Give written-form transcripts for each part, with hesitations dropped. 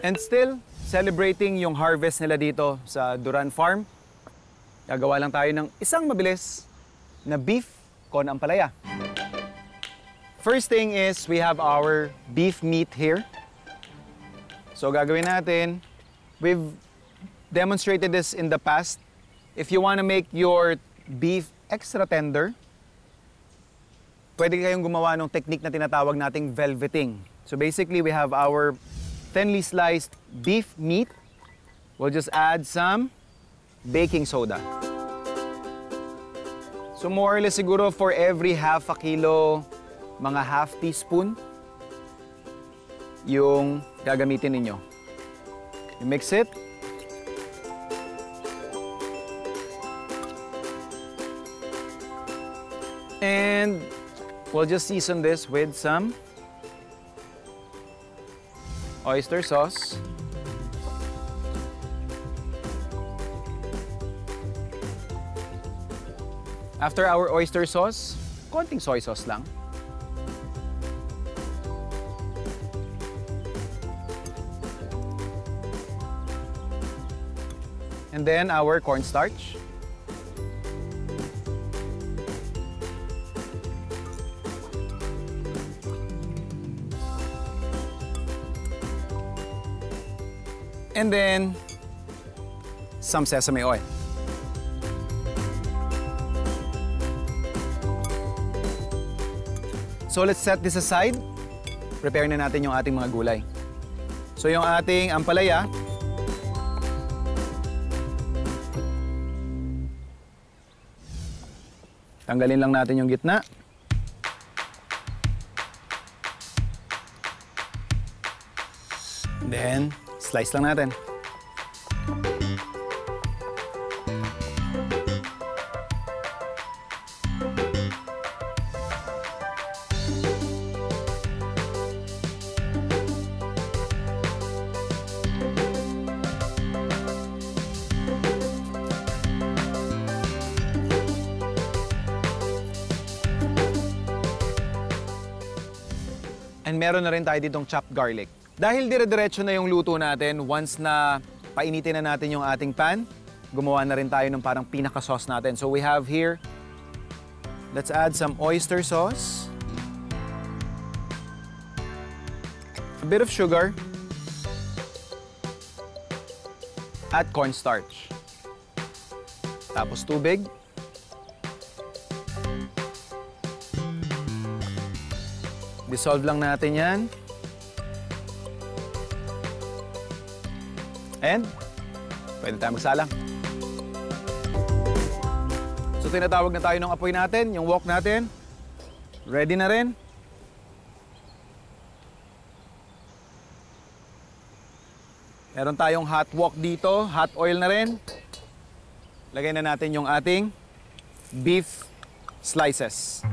And still, celebrating yung harvest nila dito sa Duran Farm, gagawa lang tayo ng isang mabilis na beef con ampalaya. First thing is, we have our beef meat here. So gagawin natin, we've demonstrated this in the past. If you want to make your beef extra tender, pwede kayong gumawa ng technique na tinatawag nating velveting. So basically, we have our thinly sliced beef meat. We'll just add some baking soda. So more or less siguro for every half a kilo, mga half teaspoon yung gagamitin ninyo. You mix it. And we'll just season this with some oyster sauce. After our oyster sauce, konting soy sauce lang. And then our cornstarch. And then some sesame oil. So let's set this aside. Prepare na natin yung ating mga gulay. So yung ating ampalaya, tanggalin lang natin yung gitna. Then, slice lang natin. And meron na rin tayo ditong chopped garlic. Dahil dire-diretso na yung luto natin, once na painitin na natin yung ating pan, gumawa na rin tayo ng parang pinaka-sauce natin. So we have here, let's add some oyster sauce, a bit of sugar, at cornstarch. Tapos tubig. Dissolve lang natin yan. And, pwede tayo magsalang. So, tinatawag na tayo ng apoy natin, yung wok natin. Ready na rin. Meron tayong hot wok dito, hot oil na rin. Lagay na natin yung ating beef slices.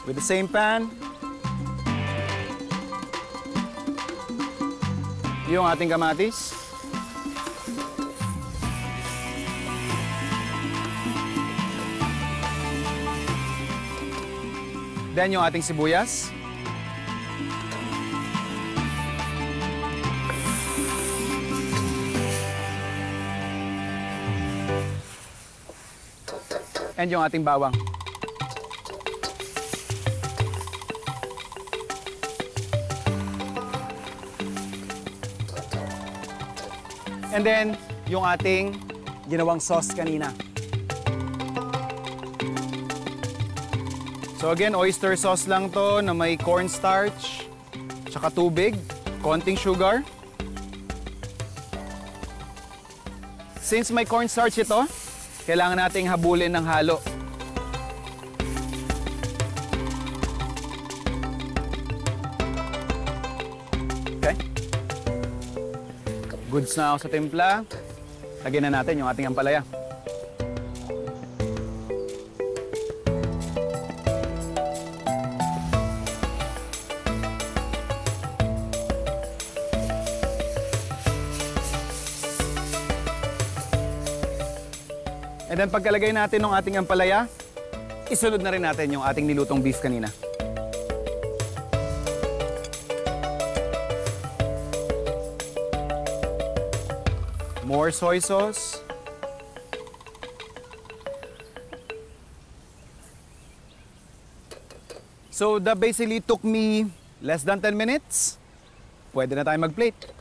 With the same pan, yung ating kamatis. Then yung ating sibuyas. And yung ating bawang. And then, yung ating ginawang sauce kanina. So again, oyster sauce lang to na may cornstarch, tsaka tubig, konting sugar. Since may cornstarch ito, kailangan nating habulin ng halo. Okay. Goods na ako sa timpla. Lagyan na natin yung ating ampalaya. And then pagkalagay natin ng ating ampalaya, isunod na rin natin yung ating nilutong beef kanina. More soy sauce. So that basically took me less than 10 minutes. Pwede na tayo mag-plate.